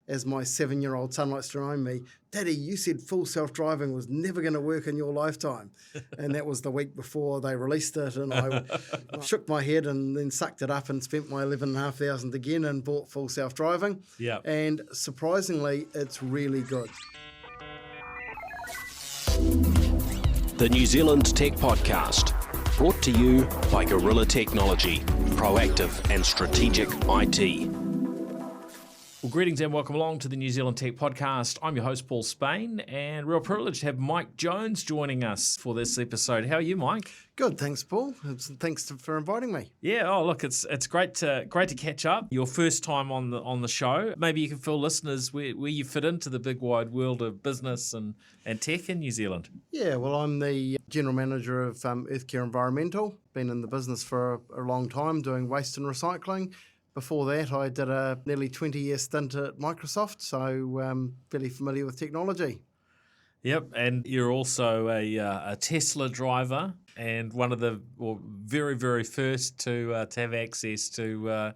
as my 7-year-old son likes to remind me, Daddy, you said full self-driving was never going to work in your lifetime. And that was the week before they released it. And I shook my head and then sucked it up and spent my $11,500 again and bought full self-driving. Yeah. And surprisingly, it's really good. The New Zealand Tech Podcast, brought to you by Gorilla Technology, proactive and strategic IT. Well, greetings and welcome along to the New Zealand Tech Podcast. I'm your host, Paul Spain, and real privilege to have Mike Jones joining us for this episode. How are you, Mike? Good, thanks, Paul. Thanks for inviting me. Yeah, look, it's great to catch up. Your first time on the show. Maybe you can fill listeners where you fit into the big wide world of business and tech in New Zealand. Yeah, well, I'm the General Manager of Earthcare Environmental. Been in the business for a long time doing waste and recycling. Before that, I did a nearly 20-year stint at Microsoft, so fairly familiar with technology. Yep, and you're also a Tesla driver and one of the very, very first to have access to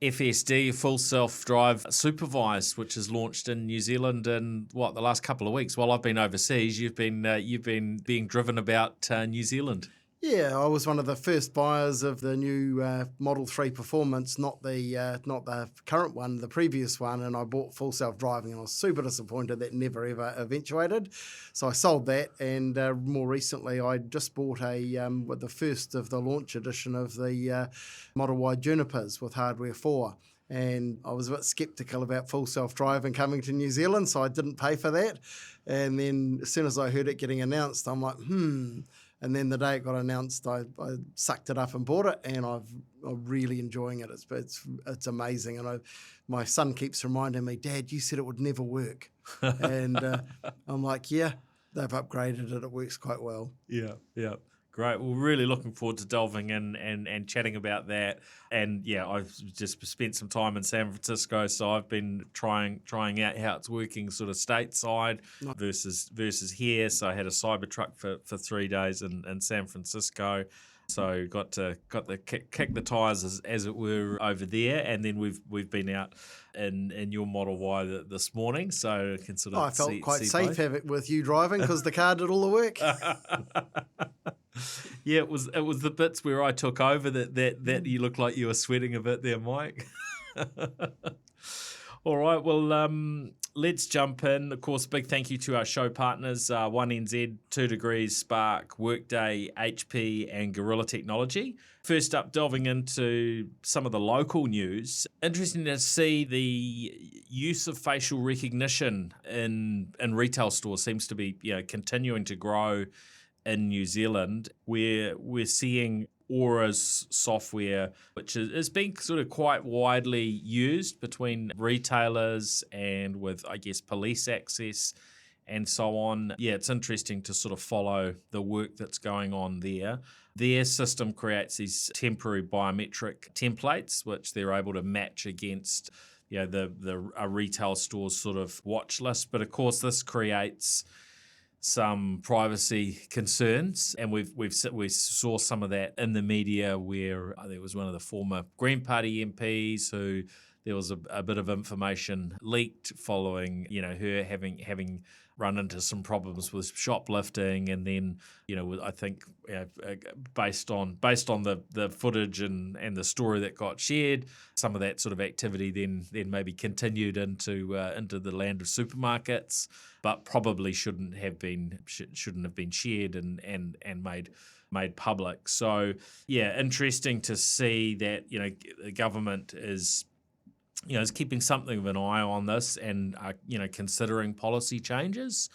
FSD, full self-drive Supervised, which is launched in New Zealand in the last couple of weeks. While I've been overseas, you've been being driven about New Zealand. Yeah, I was one of the first buyers of the new Model 3 Performance, not the current one, the previous one, and I bought full self-driving, and I was super disappointed that never ever eventuated. So I sold that, and more recently I just bought the first of the launch edition of the Model Y Junipers with hardware 4. And I was a bit sceptical about full self-driving coming to New Zealand, so I didn't pay for that. And then as soon as I heard it getting announced, I'm like, And then the day it got announced, I sucked it up and bought it, and I'm really enjoying it. It's amazing. And my son keeps reminding me, Dad, you said it would never work. And I'm like, yeah, they've upgraded it. It works quite well. Yeah. Great. Well, really looking forward to delving in and chatting about that. And yeah, I've just spent some time in San Francisco, so I've been trying out how it's working sort of stateside versus here. So I had a Cybertruck for 3 days in San Francisco. So got to kick the tires as it were over there, and then we've been out in your Model Y this morning, so I can sort of. I felt see quite safe both. with you driving because the car did all the work. Yeah, it was the bits where I took over that you looked like you were sweating a bit there, Mike. All right, well, let's jump in. Of course, big thank you to our show partners, 1NZ, 2 Degrees, Spark, Workday, HP, and Gorilla Technology. First up, delving into some of the local news. Interesting to see the use of facial recognition in retail stores seems to be continuing to grow in New Zealand, where we're seeing Aura's software, which is being sort of quite widely used between retailers and with, I guess, police access and so on. Yeah, it's interesting to sort of follow the work that's going on there. Their system creates these temporary biometric templates, which they're able to match against a retail store's sort of watch list. But of course, this creates some privacy concerns, and we saw some of that in the media where there was one of the former Green Party MPs who there was a bit of information leaked following her having run into some problems with shoplifting, and then I think based on the footage and the story that got shared, some of that sort of activity then maybe continued into the land of supermarkets, but probably shouldn't have been shared and made public. So yeah, interesting to see that the government is keeping something of an eye on this and considering policy changes,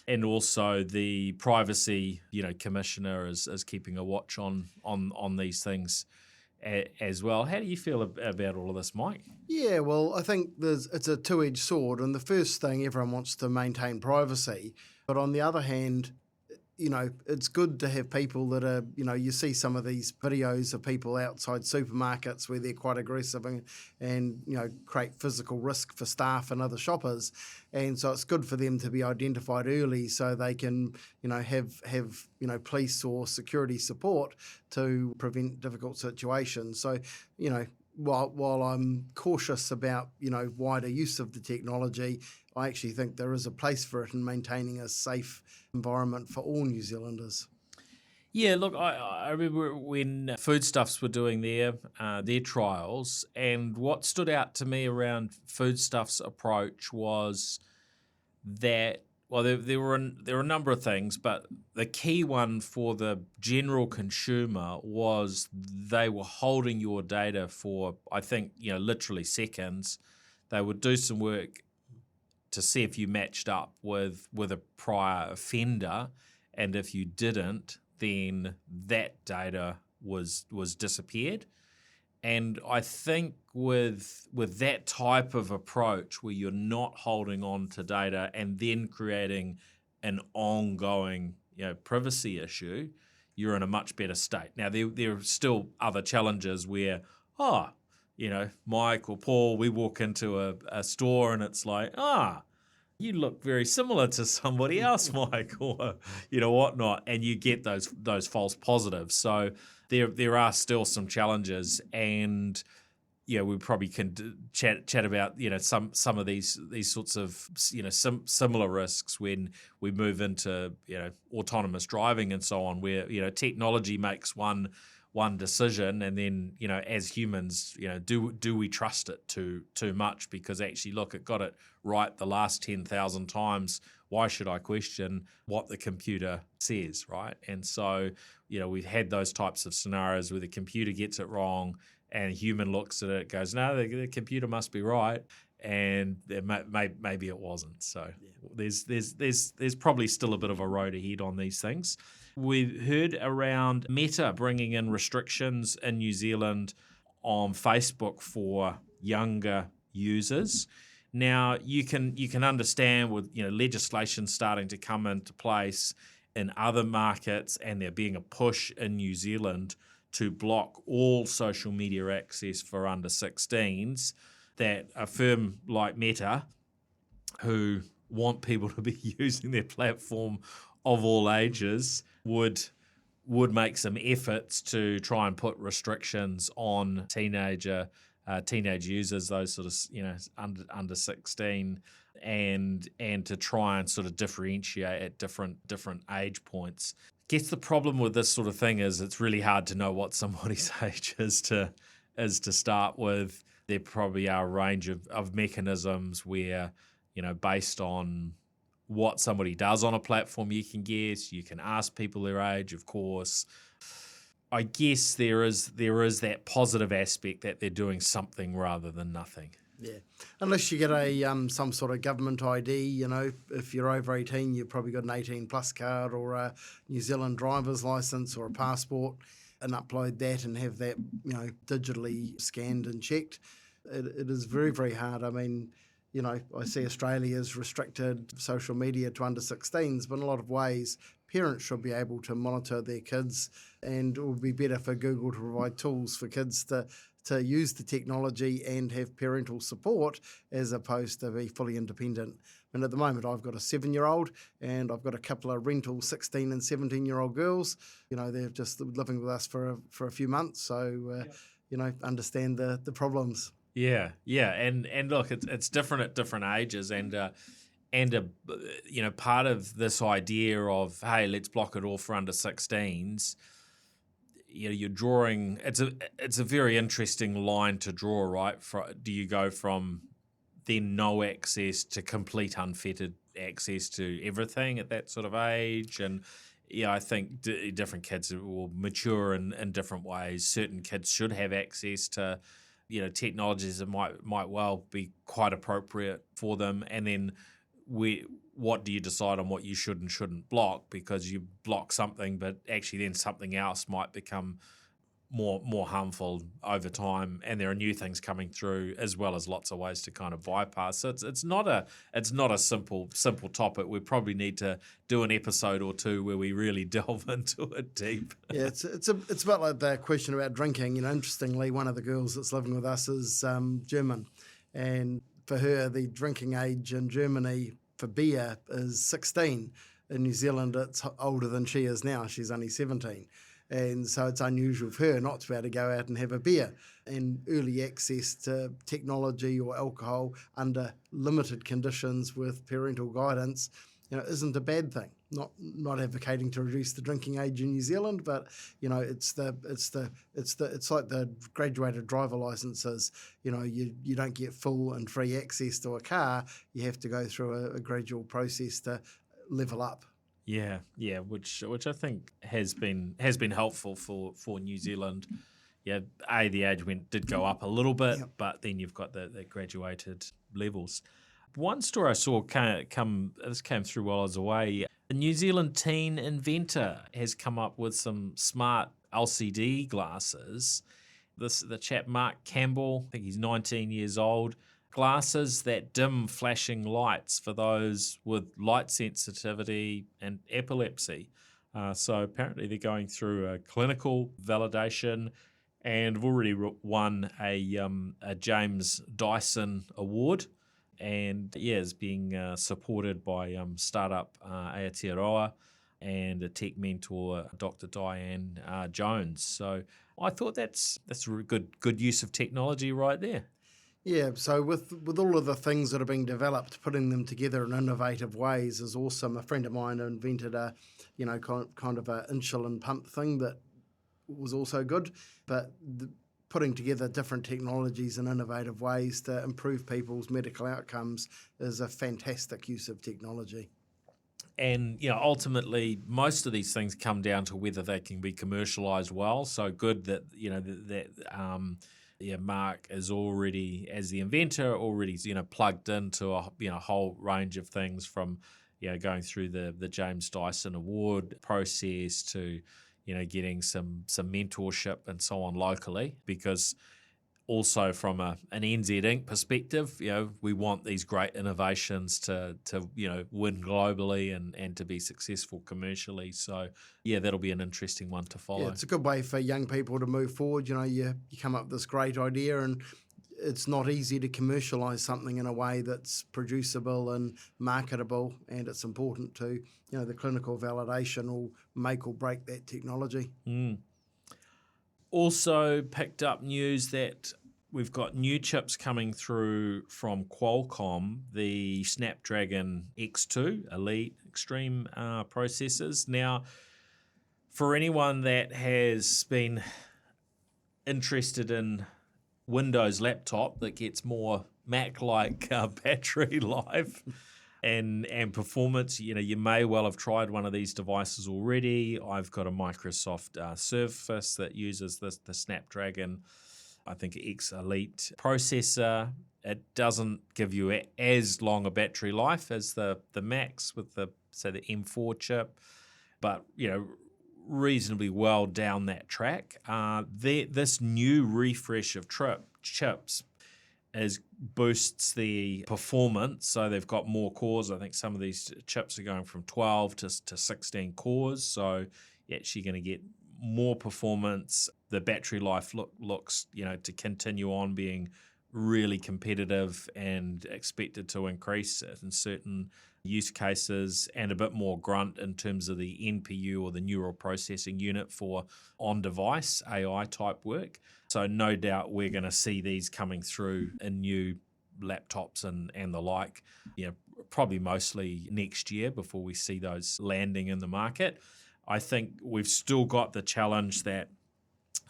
and also the privacy commissioner is keeping a watch on these things as well. How do you feel about all of this, Mike? Yeah, well, I think it's a two-edged sword, and the first thing, everyone wants to maintain privacy, but on the other hand, it's good to have people that are, you see some of these videos of people outside supermarkets where they're quite aggressive and create physical risk for staff and other shoppers. And so it's good for them to be identified early so they can, have police or security support to prevent difficult situations. So, while I'm cautious about, wider use of the technology, I actually think there is a place for it in maintaining a safe environment for all New Zealanders. Yeah, look, I remember when Foodstuffs were doing their trials, and what stood out to me around Foodstuffs' approach was that, well, there were a number of things, but the key one for the general consumer was they were holding your data for, I think, literally seconds. They would do some work to see if you matched up with a prior offender, and if you didn't, then that data was disappeared. And I think with that type of approach, where you're not holding on to data and then creating an ongoing privacy issue, you're in a much better state. Now there are still other challenges where Mike or Paul, we walk into a store and it's like, you look very similar to somebody else, Mike, or whatnot, and you get those false positives. So there are still some challenges, and we probably can chat about some of these sorts of similar risks when we move into autonomous driving and so on, where technology makes one decision, and then as humans do we trust it too much? Because actually, look, it got it right the last 10,000 times. Why should I question what the computer says, right? And so we've had those types of scenarios where the computer gets it wrong and a human looks at it, goes, no, the computer must be right, and maybe it wasn't. So there's probably still a bit of a road ahead on these things. We've heard around Meta bringing in restrictions in New Zealand on Facebook for younger users. Now, you can understand with legislation starting to come into place in other markets, and there being a push in New Zealand to block all social media access for under 16s, that a firm like Meta, who want people to be using their platform of all ages, would make some efforts to try and put restrictions on teenage users, those sort of under 16, and to try and sort of differentiate at different age points. Guess the problem with this sort of thing is it's really hard to know what somebody's age is to start with. There probably are a range of mechanisms where, based on what somebody does on a platform, you can guess. You can ask people their age, of course. I guess there is that positive aspect that they're doing something rather than nothing. Yeah, unless you get a some sort of government ID, if you're over 18, you've probably got an 18 plus card or a New Zealand driver's license or a passport, and upload that and have that digitally scanned and checked. It is very, very hard. I mean, I see Australia's restricted social media to under 16s, but in a lot of ways, parents should be able to monitor their kids, and it would be better for Google to provide tools for kids to use the technology and have parental support as opposed to be fully independent. And at the moment, I've got a 7-year-old and I've got a couple of rental 16 and 17-year-old girls. They're just living with us for a few months, so understand the problems. Yeah, and look, it's different at different ages, and part of this idea of, hey, let's block it all for under 16s. You're drawing. It's a very interesting line to draw, right? Do you go from then no access to complete unfettered access to everything at that sort of age? And I think different kids will mature in different ways. Certain kids should have access to technologies that might well be quite appropriate for them, and then what do you decide on what you should and shouldn't block? Because you block something, but actually then something else might become more harmful over time, and there are new things coming through as well as lots of ways to kind of bypass. So it's not a simple topic. We probably need to do an episode or two where we really delve into it deep. Yeah, it's about like the question about drinking. Interestingly, one of the girls that's living with us is German, and for her, the drinking age in Germany for beer is 16. In New Zealand, it's older than she is now. She's only 17. And so it's unusual for her not to be able to go out and have a beer. And early access to technology or alcohol under limited conditions with parental guidance, isn't a bad thing. Not advocating to reduce the drinking age in New Zealand, but it's like the graduated driver licenses. You don't get full and free access to a car. You have to go through a gradual process to level up. Yeah, which I think has been helpful for New Zealand. Yeah, the age did go up a little bit, but then you've got the graduated levels. One story I saw came through while I was away. A New Zealand teen inventor has come up with some smart LCD glasses. The chap Mark Campbell, I think he's 19 years old. Glasses that dim flashing lights for those with light sensitivity and epilepsy. So apparently they're going through a clinical validation and have already won a James Dyson Award. And is being supported by startup Aotearoa and a tech mentor, Dr. Diane Jones. So I thought that's a really good use of technology right there. Yeah, so with all of the things that are being developed, putting them together in innovative ways is awesome. A friend of mine invented a kind of a insulin pump thing that was also good, but putting together different technologies in innovative ways to improve people's medical outcomes is a fantastic use of technology. And ultimately, most of these things come down to whether they can be commercialised well. So good that Mark is already, as the inventor, already plugged into a whole range of things from going through the James Dyson Award process to getting some mentorship and so on locally, because also from an NZ Inc. perspective, we want these great innovations to win globally and to be successful commercially. So that'll be an interesting one to follow. Yeah, it's a good way for young people to move forward. You come up with this great idea, and it's not easy to commercialise something in a way that's producible and marketable, and it's important to, the clinical validation will make or break that technology. Also picked up news that we've got new chips coming through from Qualcomm, the Snapdragon X2 Elite Extreme processors. Now, for anyone that has been interested in Windows laptop that gets more Mac-like battery life and performance, you may well have tried one of these devices already. I've got a Microsoft Surface that uses the Snapdragon, I think, X Elite processor. It doesn't give you as long a battery life as the Macs with the M4 chip, but reasonably well down that track. This new refresh of chips boosts the performance, so they've got more cores. I think some of these chips are going from 12 to 16 cores, so you're actually going to get more performance. The battery life looks to continue on being really competitive and expected to increase in certain use cases, and a bit more grunt in terms of the NPU or the neural processing unit for on-device AI type work. So no doubt we're going to see these coming through in new laptops and the like, probably mostly next year before we see those landing in the market. I think we've still got the challenge that,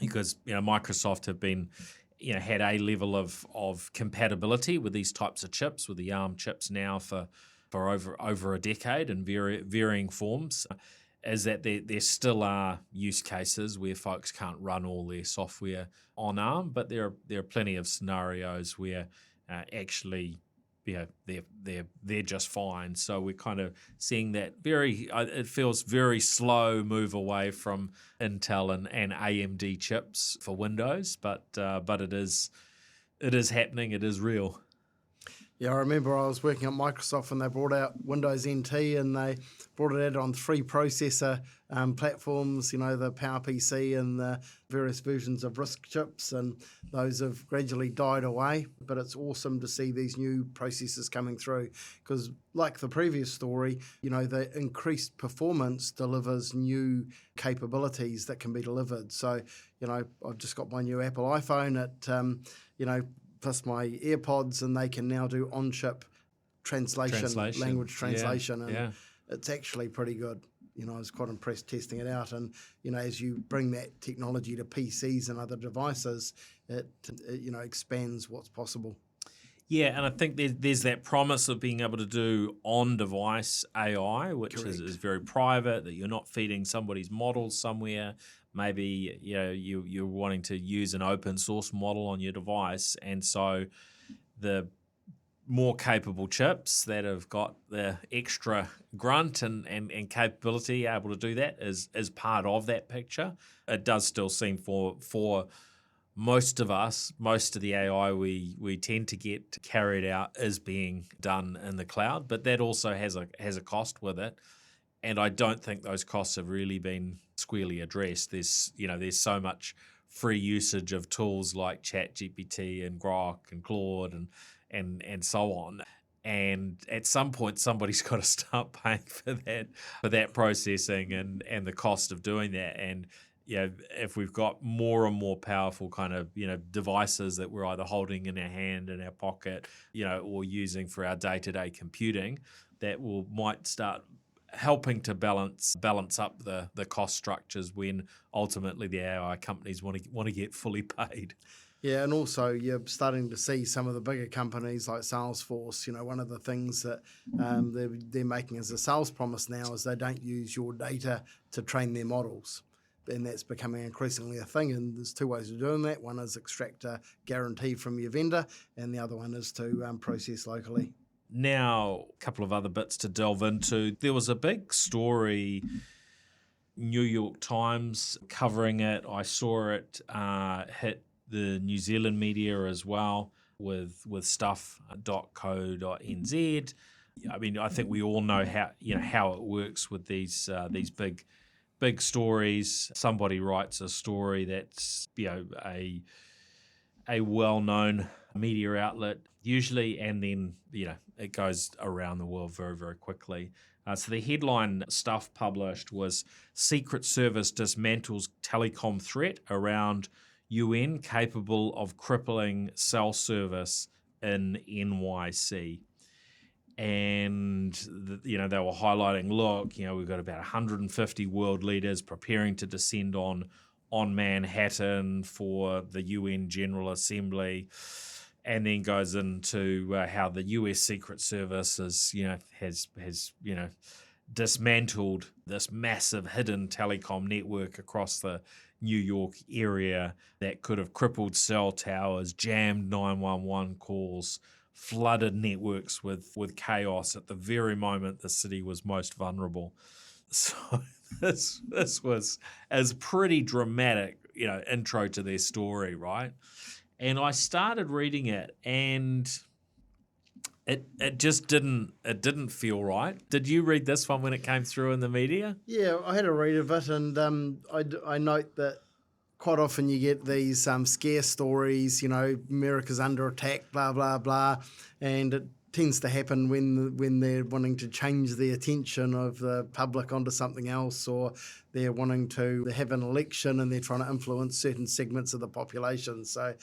because Microsoft have been had a level of compatibility with these types of chips, with the ARM chips now for over a decade in varying forms, is that there still are use cases where folks can't run all their software on ARM, but there are plenty of scenarios where actually they're just fine. So we're kind of seeing that it feels very slow move away from Intel and AMD chips for Windows, but it is happening. It is real. Yeah, I remember I was working at Microsoft when they brought out Windows NT, and they brought it out on 3 processor platforms, the PowerPC and the various versions of RISC chips, and those have gradually died away. But it's awesome to see these new processors coming through, because like the previous story, the increased performance delivers new capabilities that can be delivered. So, I've just got my new Apple iPhone at, plus my AirPods, and they can now do on-chip translation. Language translation, and it's actually pretty good. I was quite impressed testing it out, and as you bring that technology to PCs and other devices, it expands what's possible. Yeah, and I think there's that promise of being able to do on-device AI, which is very private, that you're not feeding somebody's model somewhere. Maybe you're wanting to use an open source model on your device, and so the more capable chips that have got the extra grunt and capability able to do that is part of that picture. It does still seem for most of us, most of the AI we tend to get carried out is being done in the cloud, but that also has a cost with it. And I don't think those costs have really been squarely addressed. There's so much free usage of tools like ChatGPT and Grok and Claude and so on. And at some point, somebody's got to start paying for that processing and the cost of doing that. And if we've got more and more powerful kind of devices that we're either holding in our hand, in our pocket, or using for our day-to-day computing, that might start helping to balance up the cost structures when ultimately the AI companies want to get fully paid. Yeah, and also you're starting to see some of the bigger companies like Salesforce. One of the things that they're making as a sales promise now is they don't use your data to train their models. And that's becoming increasingly a thing, and there's 2 ways of doing that. One is extract a guarantee from your vendor, and the other one is to process locally. Now, a couple of other bits to delve into. There was a big story, New York Times covering it. I saw it hit the New Zealand media as well with stuff.co.nz. I mean, I think we all know how it works with these big stories. Somebody writes a story that's a well-known media outlet usually, and then it goes around the world very, very quickly. So the headline Stuff published was Secret Service dismantles telecom threat around UN capable of crippling cell service in NYC. And they were highlighting, look, we've got about 150 world leaders preparing to descend on Manhattan for the UN General Assembly, and then goes into how the US Secret Service has dismantled this massive hidden telecom network across the New York area that could have crippled cell towers, jammed 911 calls, flooded networks with chaos at the very moment the city was most vulnerable. So this was a pretty dramatic, intro to their story, right? And I started reading it, and it just didn't feel right. Did you read this one when it came through in the media? Yeah, I had a read of it, and I note that quite often you get these scare stories, America's under attack, blah, blah, blah, and it tends to happen when they're wanting to change the attention of the public onto something else, or they're wanting to have an election and they're trying to influence certain segments of the population. So,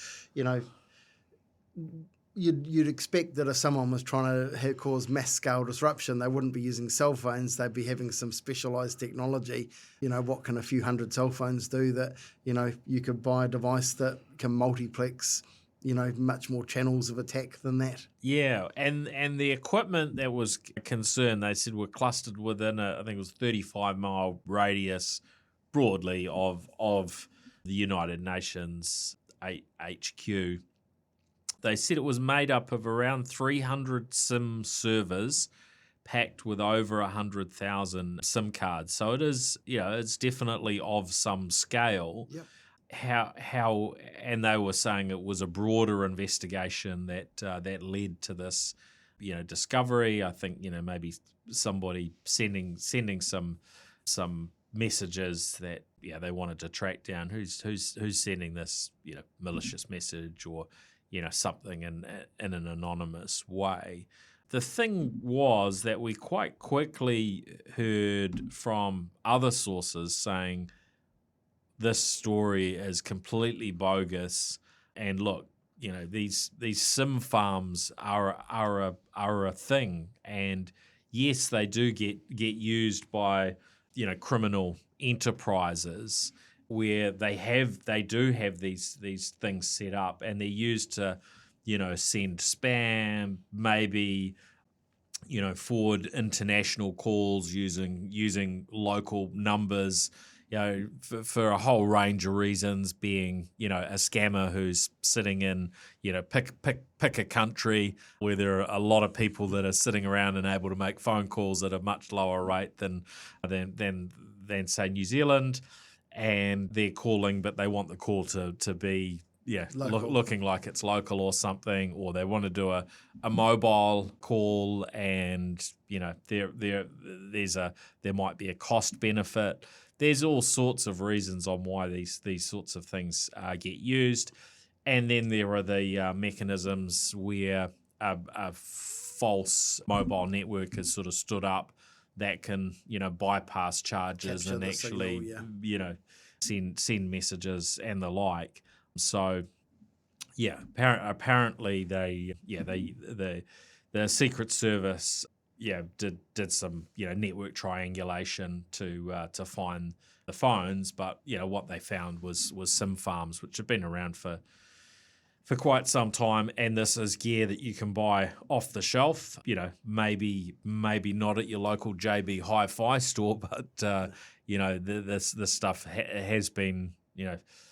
you'd expect that if someone was trying to cause mass-scale disruption, they wouldn't be using cell phones. They'd be having some specialised technology. What can a few hundred cell phones do that, you could buy a device that can multiplex, much more channels of attack than that. Yeah, and the equipment that was concerned, they said, were clustered within I think it was 35-mile radius broadly of the United Nations HQ. They said it was made up of around 300 SIM servers packed with over 100,000 SIM cards. So it is, it's definitely of some scale. Yep. How and they were saying it was a broader investigation that led to this discovery. I think, maybe somebody sending some messages that they wanted to track down who's sending this malicious message or something in an anonymous way. The thing was that we quite quickly heard from other sources saying this story is completely bogus, and look, these SIM farms are a thing, and yes, they do get used by criminal enterprises where they do have these things set up, and they're used to send spam, maybe forward international calls using local numbers, for a whole range of reasons, being a scammer who's sitting in pick a country where there are a lot of people that are sitting around and able to make phone calls at a much lower rate than say New Zealand, and they're calling, but they want the call to be looking like it's local or something, or they want to do a mobile call, and there might be a cost benefit. There's all sorts of reasons on why these sorts of things get used, and then there are the mechanisms where a false mobile network has sort of stood up that can bypass charges and actually send messages and the like. So apparently the Secret Service did some network triangulation to find the phones, but what they found was SIM farms, which have been around for quite some time, and this is gear that you can buy off the shelf. Maybe not at your local JB Hi-Fi store, but this stuff has been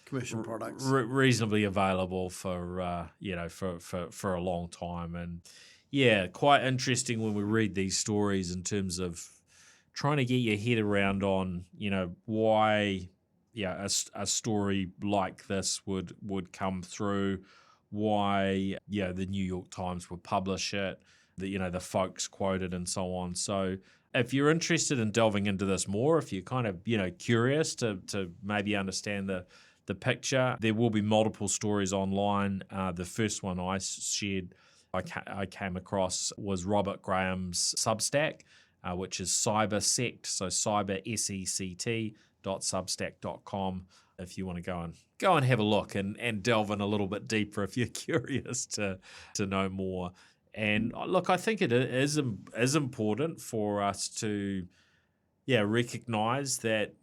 commercial products reasonably available for a long time. And quite interesting when we read these stories in terms of trying to get your head around on why a story like this would come through, why the New York Times would publish it, the folks quoted and so on. So if you're interested in delving into this more, if you're kind of curious to maybe understand the picture, there will be multiple stories online. The first one I shared, I came across, was Robert Graham's Substack, which is CyberSect, so cybersect.substack.com. If you want to go and have a look and delve in a little bit deeper if you're curious to know more. And look, I think it is important for us to recognize that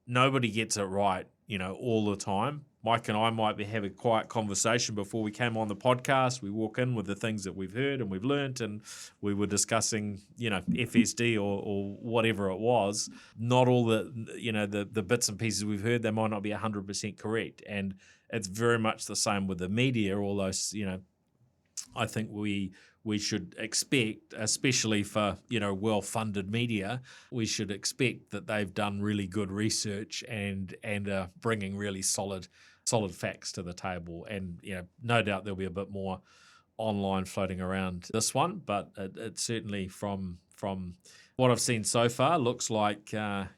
nobody gets it right, all the time. Mike and I might be having a quiet conversation before we came on the podcast. We walk in with the things that we've heard and we've learnt, and we were discussing, FSD or whatever it was. Not all the bits and pieces we've heard, they might not be 100% correct. And it's very much the same with the media, although, I think we should expect, especially for, well-funded media, we should expect that they've done really good research and are bringing really solid facts to the table. And, no doubt there'll be a bit more online floating around this one, but it certainly from what I've seen so far looks like, the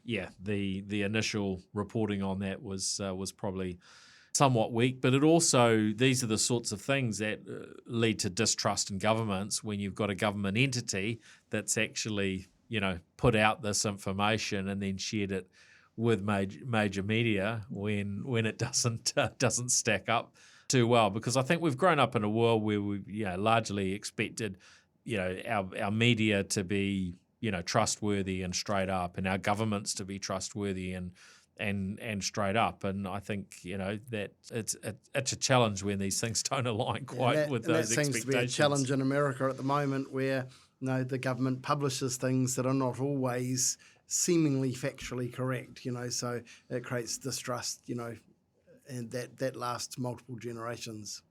initial reporting on that was probably somewhat weak, but these are the sorts of things that lead to distrust in governments when you've got a government entity that's actually, put out this information and then shared it with major media when it doesn't stack up too well. Because I think we've grown up in a world where we largely expected our media to be trustworthy and straight up, and our governments to be trustworthy and straight up. And I think that it's a challenge when these things don't align quite with those expectations. That seems to be a challenge in America at the moment, where the government publishes things that are not always seemingly factually correct. So it creates distrust. And that lasts multiple generations.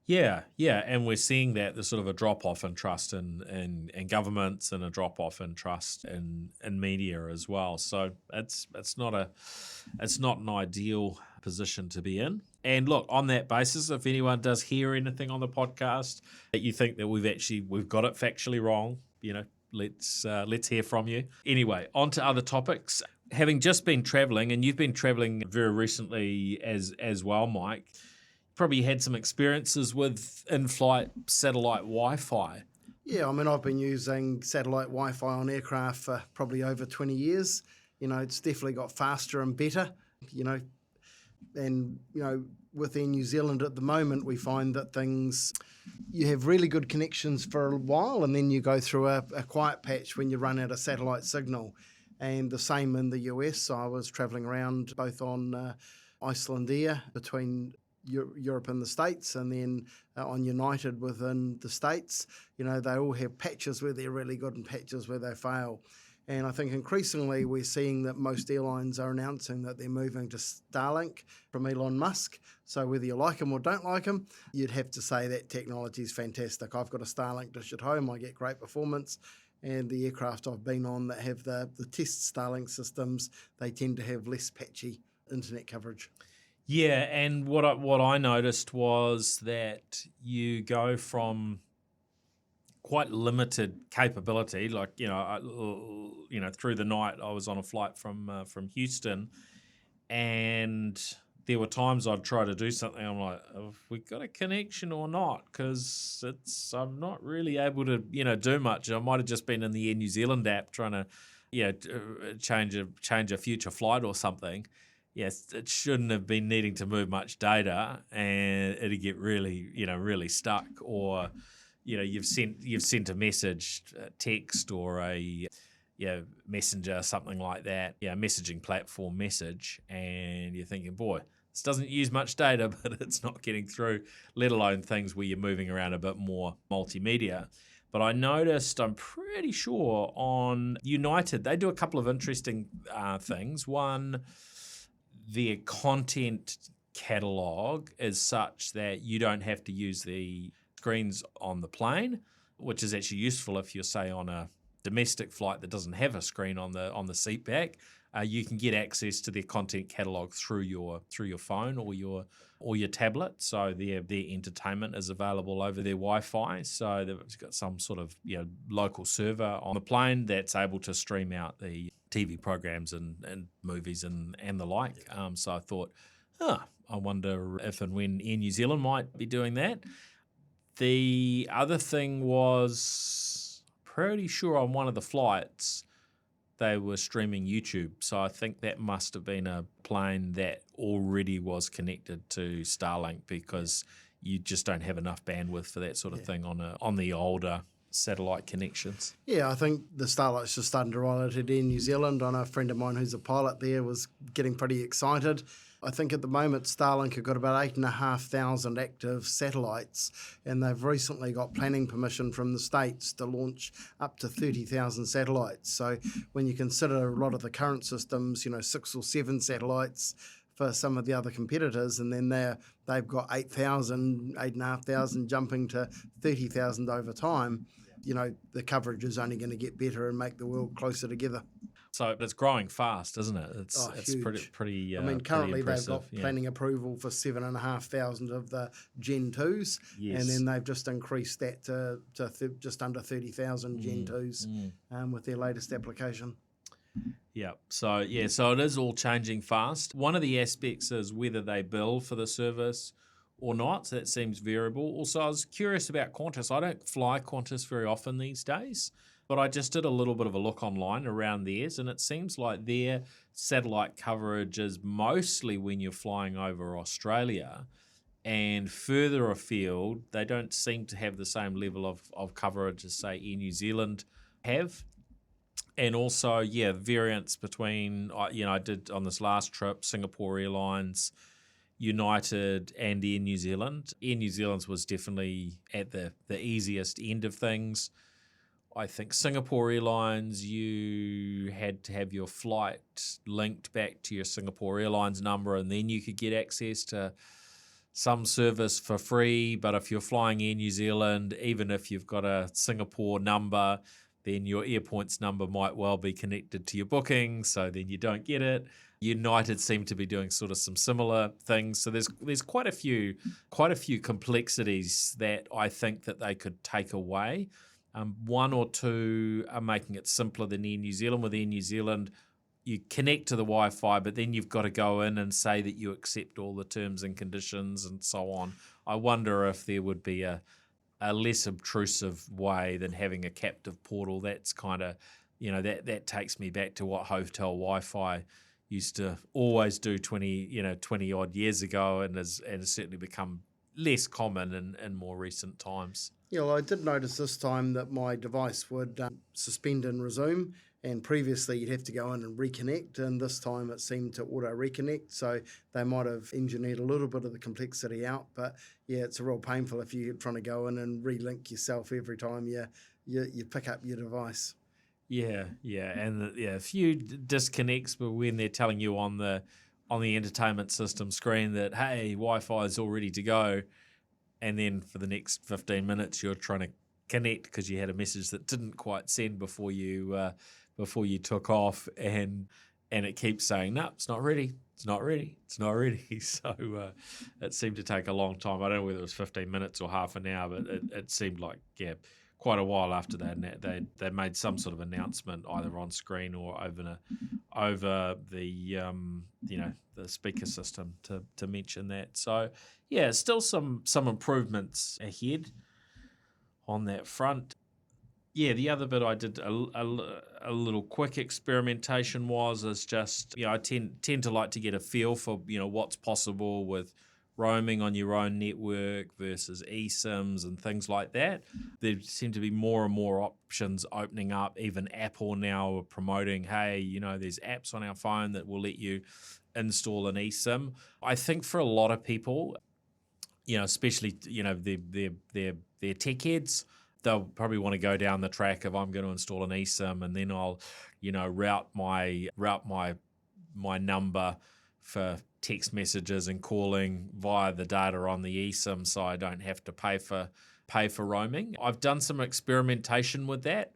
Yeah, and we're seeing that there's sort of a drop-off in trust in governments and a drop-off in trust in media as well. So it's not an ideal position to be in. And look, on that basis, if anyone does hear anything on the podcast that you think that we've got it factually wrong, let's hear from you. Anyway, on to other topics. Having just been traveling, and you've been traveling very recently as well, Mike, probably had some experiences with in-flight satellite Wi-Fi. Yeah, I mean, I've been using satellite Wi-Fi on aircraft for probably over 20 years. It's definitely got faster and better, and, within New Zealand at the moment, we find that you have really good connections for a while, and then you go through a quiet patch when you run out of satellite signal. And the same in the US. I was travelling around both on Icelandair between Europe and the States, and then on United within the States. They all have patches where they're really good and patches where they fail. And I think increasingly we're seeing that most airlines are announcing that they're moving to Starlink from Elon Musk. So whether you like him or don't like him, you'd have to say that technology is fantastic. I've got a Starlink dish at home. I get great performance. And the aircraft I've been on that have the test Starlink systems, they tend to have less patchy internet coverage. Yeah, and what I noticed was that you go from quite limited capability, like through the night I was on a flight from Houston, and there were times I'd try to do something. I'm like, have we got a connection or not? Because I'm not really able to do much. I might have just been in the Air New Zealand app trying to change a future flight or something. Yes, it shouldn't have been needing to move much data, and it'd get really stuck. Or you've sent a message, a text, or a messenger, something like that, messaging platform message, and you're thinking, boy, this doesn't use much data, but it's not getting through, let alone things where you're moving around a bit more multimedia. But I noticed, I'm pretty sure on United, they do a couple of interesting things. One, their content catalog is such that you don't have to use the screens on the plane, which is actually useful if you're, say, on a domestic flight that doesn't have a screen on the seat back. You can get access to their content catalog through your phone or your tablet. So their entertainment is available over their Wi-Fi. So they've got some sort of local server on the plane that's able to stream out the TV programs and movies and the like. So I thought, I wonder if and when Air New Zealand might be doing that. The other thing was, pretty sure on one of the flights they were streaming YouTube. So I think that must have been a plane that already was connected to Starlink, because you just don't have enough bandwidth for that sort of thing on the older satellite connections. Yeah, I think the Starlight's just starting to roll out at Air New Zealand. I know a friend of mine who's a pilot there was getting pretty excited. I think at the moment Starlink have got about 8,500 active satellites, and they've recently got planning permission from the States to launch up to 30,000 satellites. So when you consider a lot of the current systems, 6 or 7 satellites for some of the other competitors, and then they've got 8,500 jumping to 30,000 over time, the coverage is only going to get better and make the world closer together. So it's growing fast, isn't it? It's huge. pretty. Currently they've got planning approval for 7,500 of the Gen 2s, and then they've just increased that to just under 30,000 Gen 2s with their latest application. Yeah. So it is all changing fast. One of the aspects is whether they bill for the service or not. So that seems variable. Also, I was curious about Qantas. I don't fly Qantas very often these days, but I just did a little bit of a look online around theirs, and it seems like their satellite coverage is mostly when you're flying over Australia, and further afield, they don't seem to have the same level of coverage as, say, Air New Zealand have. And also, variance between, I did on this last trip, Singapore Airlines, United and Air New Zealand. Air New Zealand's was definitely at the easiest end of things. I think Singapore Airlines, you had to have your flight linked back to your Singapore Airlines number, and then you could get access to some service for free. But if you're flying Air New Zealand, even if you've got a Singapore number, then your AirPoints number might well be connected to your booking, so then you don't get it. United seem to be doing sort of some similar things. So there's quite a few complexities that I think that they could take away. One or two are making it simpler than Air New Zealand. With Air New Zealand, you connect to the Wi-Fi, but then you've got to go in and say that you accept all the terms and conditions and so on. I wonder if there would be a less obtrusive way than having a captive portal. That's kind of, that takes me back to what hotel Wi-Fi used to always do 20 odd years ago, and has certainly become less common in more recent times. Yeah, well, I did notice this time that my device would suspend and resume, and previously you'd have to go in and reconnect, and this time it seemed to auto-reconnect, so they might have engineered a little bit of the complexity out, but yeah, it's a real painful if you're trying to go in and relink yourself every time you pick up your device. Yeah, and a few disconnects, but when they're telling you on the entertainment system screen that, hey, Wi-Fi is all ready to go, and then for the next 15 minutes you're trying to connect because you had a message that didn't quite send before you took off, and it keeps saying, no, it's not ready. It's not ready. So it seemed to take a long time. I don't know whether it was 15 minutes or half an hour, but it seemed like, quite a while after that, they made some sort of announcement either on screen or over the the speaker system to mention that. So yeah, still some improvements ahead on that front. Yeah, the other bit I did a little quick experimentation is just, I tend to like to get a feel for what's possible with roaming on your own network versus eSIMs and things like that. There seem to be more and more options opening up. Even Apple now are promoting, hey, there's apps on our phone that will let you install an eSIM. I think for a lot of people, especially their tech heads, they'll probably want to go down the track of, I'm going to install an eSIM and then I'll route my number for text messages and calling via the data on the eSIM, so I don't have to pay for roaming. I've done some experimentation with that.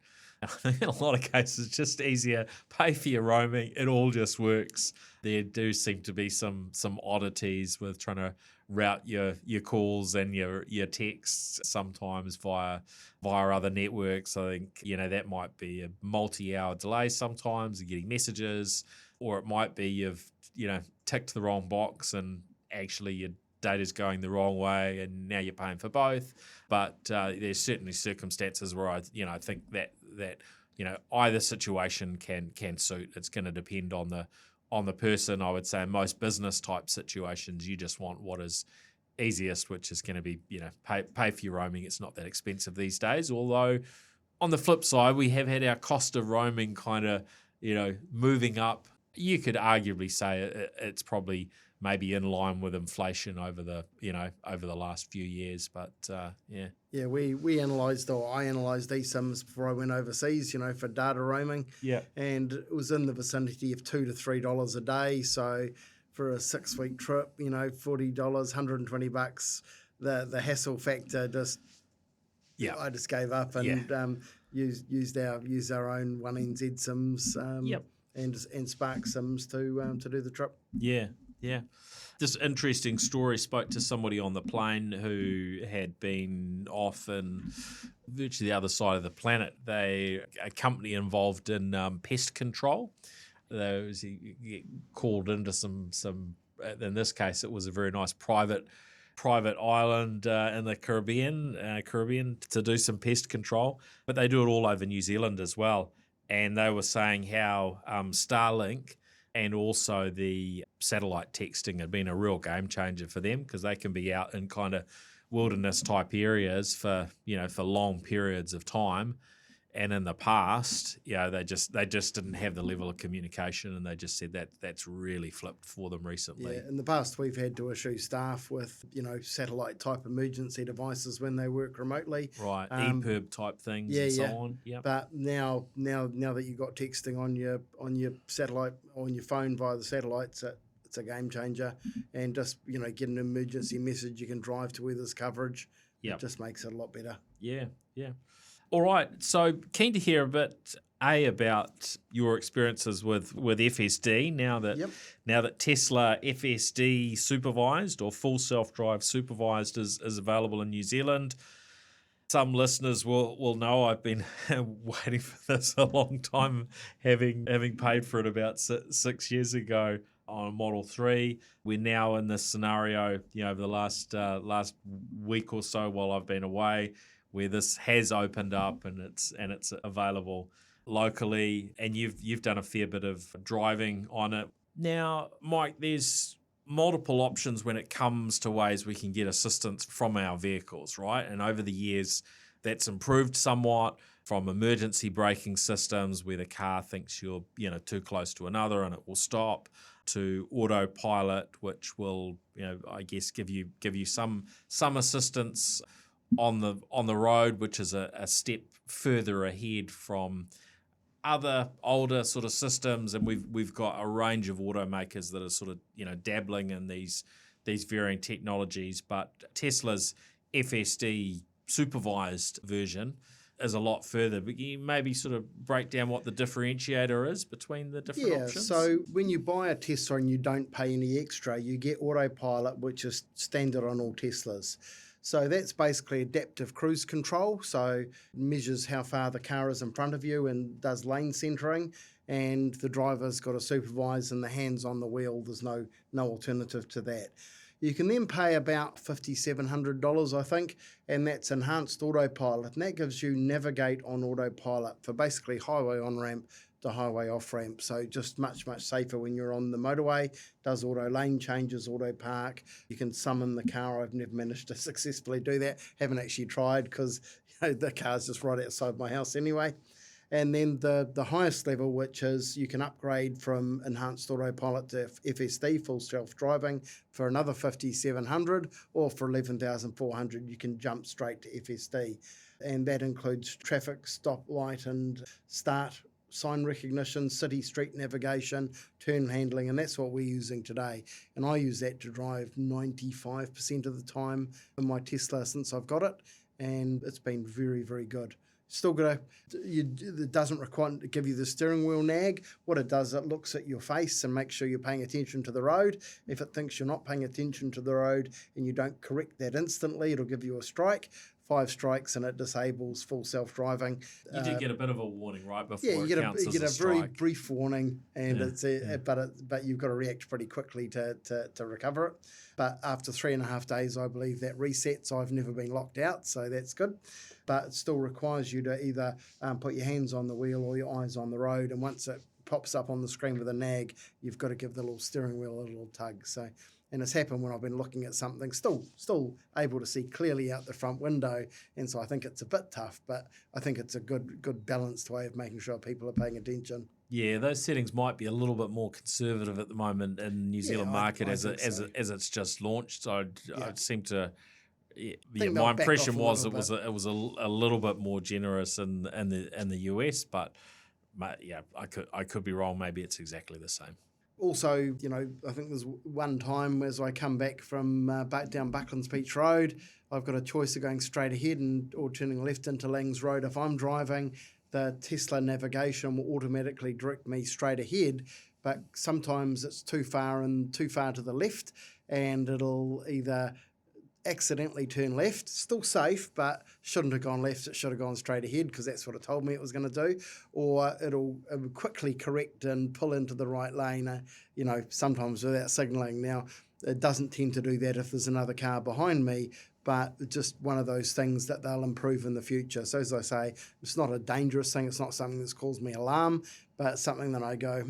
In a lot of cases, it's just easier. Pay for your roaming. It all just works. There do seem to be some oddities with trying to route your calls and your texts sometimes via other networks. I think that might be a multi-hour delay sometimes in getting messages, or it might be you've ticked the wrong box and actually your data's going the wrong way and now you're paying for both. But there's certainly circumstances where I think that either situation can suit. It's going to depend on the person. I would say in most business type situations, you just want what is easiest, which is going to be pay for your roaming. It's not that expensive these days. Although on the flip side, we have had our cost of roaming kind of moving up. You could arguably say it's probably maybe in line with inflation over the last few years, but yeah. Yeah, I analysed eSIMs before I went overseas, for data roaming. Yeah. And it was in the vicinity of $2 to $3 a day. So for a 6-week trip, $40, $120, the hassle factor just, I just gave up and used our own 1NZ SIMs and Spark SIMs to do the trip. Yeah. This interesting story, spoke to somebody on the plane who had been off in virtually the other side of the planet. A company involved in pest control. They was called into some. In this case, it was a very nice private island in the Caribbean to do some pest control. But they do it all over New Zealand as well. And they were saying how Starlink and also the satellite texting had been a real game changer for them, because they can be out in kind of wilderness type areas for long periods of time. And in the past, they just didn't have the level of communication, and they just said that's really flipped for them recently. Yeah, in the past we've had to issue staff with satellite type emergency devices when they work remotely. Right, EPIRB type things and so on. Yeah. But now that you've got texting on your satellite, on your phone via the satellites, it's a game changer. And just get an emergency message, you can drive to where there's coverage. It just makes it a lot better. Yeah. All right, so keen to hear a bit about your experiences with FSD now that Tesla FSD Supervised or full self-drive Supervised is available in New Zealand. Some listeners will know I've been waiting for this a long time, having paid for it about 6 years ago on Model 3. We're now in this scenario, over the last week or so while I've been away, where this has opened up and it's available locally, and you've done a fair bit of driving on it. Now, Mike, there's multiple options when it comes to ways we can get assistance from our vehicles, right? And over the years, that's improved somewhat, from emergency braking systems where the car thinks you're too close to another and it will stop, to autopilot, which will I guess give you some assistance on the road, which is a step further ahead from other older sort of systems. And we've got a range of automakers that are sort of dabbling in these varying technologies, but Tesla's FSD Supervised version is a lot further. But you maybe sort of break down what the differentiator is between the different options? So when you buy a Tesla and you don't pay any extra, you get autopilot, which is standard on all Teslas. So that's basically adaptive cruise control. So it measures how far the car is in front of you and does lane centering. And the driver's got to supervise and the hands on the wheel. There's no alternative to that. You can then pay about $5,700, I think, and that's enhanced autopilot. And that gives you navigate on autopilot for basically highway on-ramp to highway off-ramp. So just much, much safer when you're on the motorway. Does auto lane changes, auto park. You can summon the car. I've never managed to successfully do that. Haven't actually tried because the car's just right outside my house anyway. And then the highest level, which is you can upgrade from enhanced autopilot to FSD, full self-driving, for another $5,700, or for $11,400 you can jump straight to FSD. And that includes traffic, stoplight and start, sign recognition, city street navigation, turn handling, and that's what we're using today. And I use that to drive 95% of the time in my Tesla since I've got it, and it's been very, very good. Still it doesn't require to give you the steering wheel nag. What it does, it looks at your face and makes sure you're paying attention to the road. If it thinks you're not paying attention to the road and you don't correct that instantly, it'll give you a strike. 5 strikes and it disables full self-driving. You do get a bit of a warning, right, before you it counts as a strike. You get a very brief warning, and but you've got to react pretty quickly to recover it. But after 3.5 days, I believe that resets. I've never been locked out, so that's good. But it still requires you to either put your hands on the wheel or your eyes on the road, and once it pops up on the screen with a nag, you've got to give the little steering wheel a little tug. So. And it's happened when I've been looking at something, still able to see clearly out the front window. And so I think it's a bit tough, but I think it's a good balanced way of making sure people are paying attention. Yeah, those settings might be a little bit more conservative at the moment in the New Zealand market as it's just launched. So I'd seem to. Yeah, my impression was it was a little bit more generous in the US, but yeah, I could be wrong. Maybe it's exactly the same. Also, I think there's one time as I come back from down Bucklands Beach Road, I've got a choice of going straight ahead or turning left into Langs Road. If I'm driving, the Tesla navigation will automatically direct me straight ahead, but sometimes it's too far to the left, and it'll either accidentally turn left, still safe, but shouldn't have gone left, it should have gone straight ahead because that's what it told me it was going to do, or it'll quickly correct and pull into the right lane, sometimes without signalling. Now, it doesn't tend to do that if there's another car behind me, but it's just one of those things that they'll improve in the future. So as I say, it's not a dangerous thing, it's not something that's caused me alarm, but it's something that I go,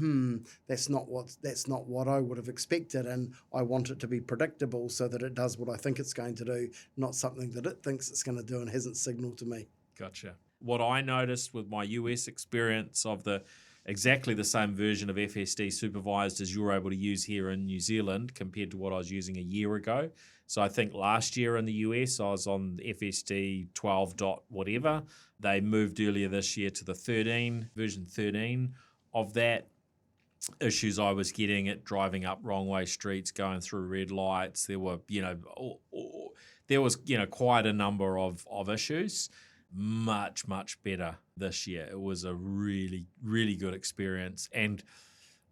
that's not what I would have expected, and I want it to be predictable so that it does what I think it's going to do, not something that it thinks it's going to do and hasn't signaled to me. Gotcha. What I noticed with my US experience of exactly the same version of FSD Supervised as you're able to use here in New Zealand compared to what I was using a year ago. So I think last year in the US, I was on FSD 12 dot whatever. They moved earlier this year to the version 13 of that. Issues I was getting at driving up wrong way streets, going through red lights. There were, there was quite a number of issues. much, much better this year. It was a really, really good experience. And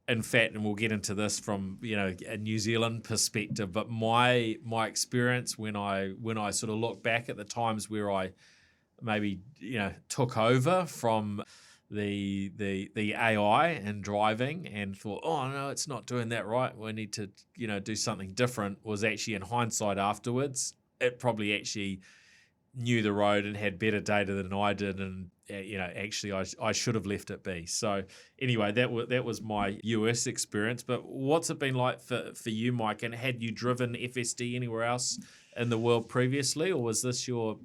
in fact, and we'll get into this from a New Zealand perspective, but my experience when I sort of look back at the times where I maybe took over from the AI and driving and thought, oh no, it's not doing that right, we need to do something different, was actually in hindsight afterwards, it probably actually knew the road and had better data than I did, and actually I should have left it be. So anyway, that was my US experience. But what's it been like for you, Mike? And had you driven FSD anywhere else in the world previously, or was this your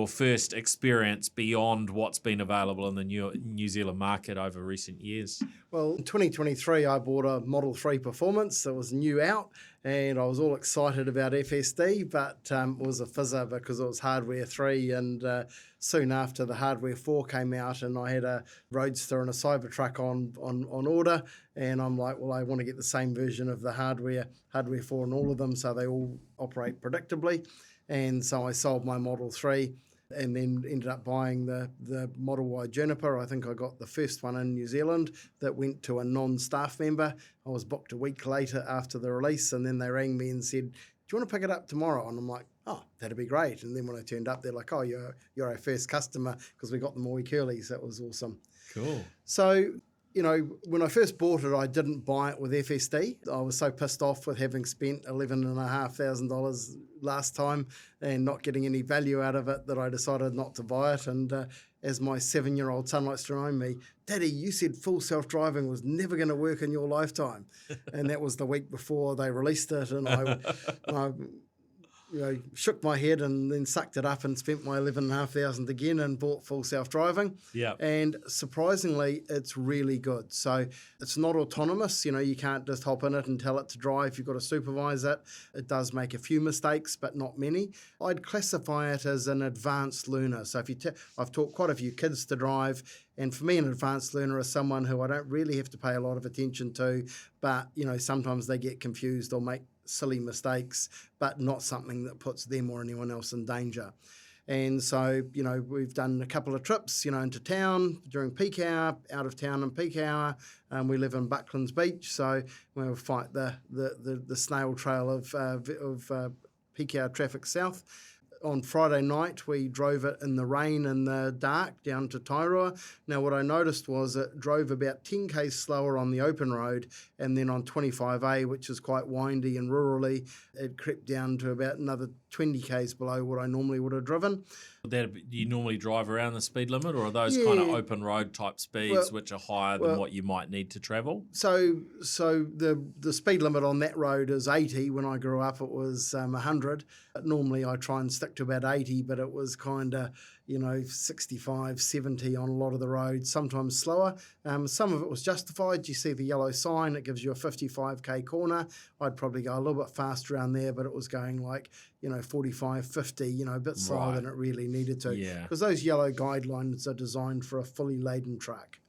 first experience beyond what's been available in the New Zealand market over recent years? Well, in 2023, I bought a Model 3 Performance that was new out, and I was all excited about FSD, but it was a fizzer because it was Hardware 3, and soon after the Hardware 4 came out, and I had a Roadster and a Cybertruck on order, and I'm like, well, I want to get the same version of the Hardware 4 and all of them, so they all operate predictably. And so I sold my Model 3 and then ended up buying the Model Y Juniper. I think I got the first one in New Zealand that went to a non-staff member. I was booked a week later after the release, and then they rang me and said, do you want to pick it up tomorrow? And I'm like, oh, that'd be great. And then when I turned up, they're like, oh, you're our first customer, because we got them all curlies. That was awesome. Cool. So, when I first bought it, I didn't buy it with FSD. I was so pissed off with having spent $11,500 last time and not getting any value out of it that I decided not to buy it. And as my 7-year-old son likes to remind me, Daddy, you said full self-driving was never going to work in your lifetime. And that was the week before they released it. And I shook my head and then sucked it up and spent my $11,500 again and bought full self-driving. Yeah. And surprisingly, it's really good. So it's not autonomous. You can't just hop in it and tell it to drive. You've got to supervise it. It does make a few mistakes, but not many. I'd classify it as an advanced learner. So I've taught quite a few kids to drive. And for me, an advanced learner is someone who I don't really have to pay a lot of attention to, but, sometimes they get confused or make silly mistakes, but not something that puts them or anyone else in danger. And so, we've done a couple of trips, into town during peak hour, out of town in peak hour. We live in Bucklands Beach, so we'll fight the snail trail of peak hour traffic south. On Friday night, we drove it in the rain and the dark down to Tairua. Now, what I noticed was it drove about 10 k's slower on the open road, and then on 25A, which is quite windy and rurally, it crept down to about another 20 k's below what I normally would have driven. Do you normally drive around the speed limit, or are those kind of open road type speeds which are higher than what you might need to travel? So the speed limit on that road is 80. When I grew up, it was 100. Normally, I try and stick to about 80, but it was kind of 65, 70 on a lot of the roads, sometimes slower. Some of it was justified. You see the yellow sign, it gives you a 55k corner. I'd probably go a little bit faster around there, but it was going like 45, 50, a bit slower than it really needed to. Yeah. Because those yellow guidelines are designed for a fully laden truck.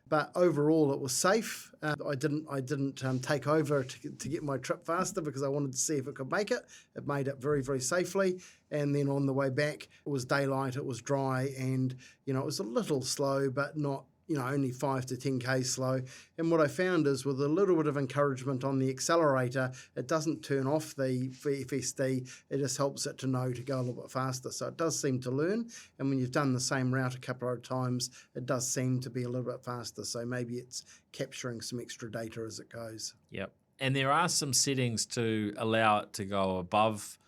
But overall, it was safe. I didn't take over to get my trip faster because I wanted to see if it could make it. It made it very, very safely. And then on the way back, it was daylight, it was dry, and it was a little slow, but not only 5 to 10 k's slow. And what I found is with a little bit of encouragement on the accelerator, it doesn't turn off the FSD, it just helps it to know to go a little bit faster. So it does seem to learn. And when you've done the same route a couple of times, it does seem to be a little bit faster. So maybe it's capturing some extra data as it goes. Yep. And there are some settings to allow it to go above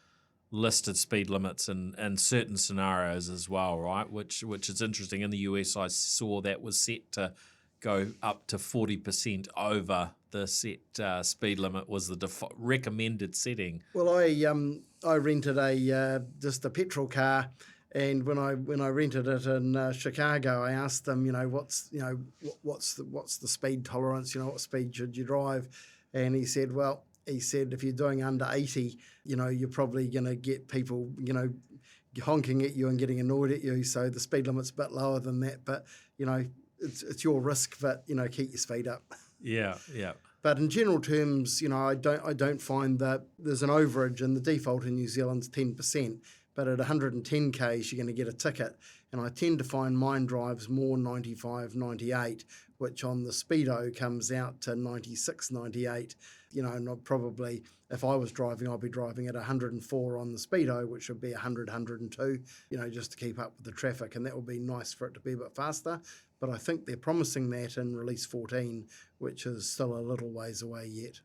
listed speed limits in certain scenarios as well, right? Which is interesting. In the US, I saw that was set to go up to 40% over the set speed limit was the recommended setting. Well, I rented just a petrol car, and when I rented it in Chicago, I asked them, what's the speed tolerance? What speed should you drive? And he said, if you're doing under 80, you're probably going to get people, honking at you and getting annoyed at you. So the speed limit's a bit lower than that. But, it's your risk, but, keep your speed up. Yeah, yeah. But in general terms, I don't find that there's an overage, and the default in New Zealand's 10%. but at 110 k's you're going to get a ticket. And I tend to find mine drives more 95, 98, which on the speedo comes out to 96, 98. And I'd probably, if I was driving, I'd be driving at 104 on the speedo, which would be 100, 102, just to keep up with the traffic. And that would be nice for it to be a bit faster. But I think they're promising that in release 14, which is still a little ways away yet.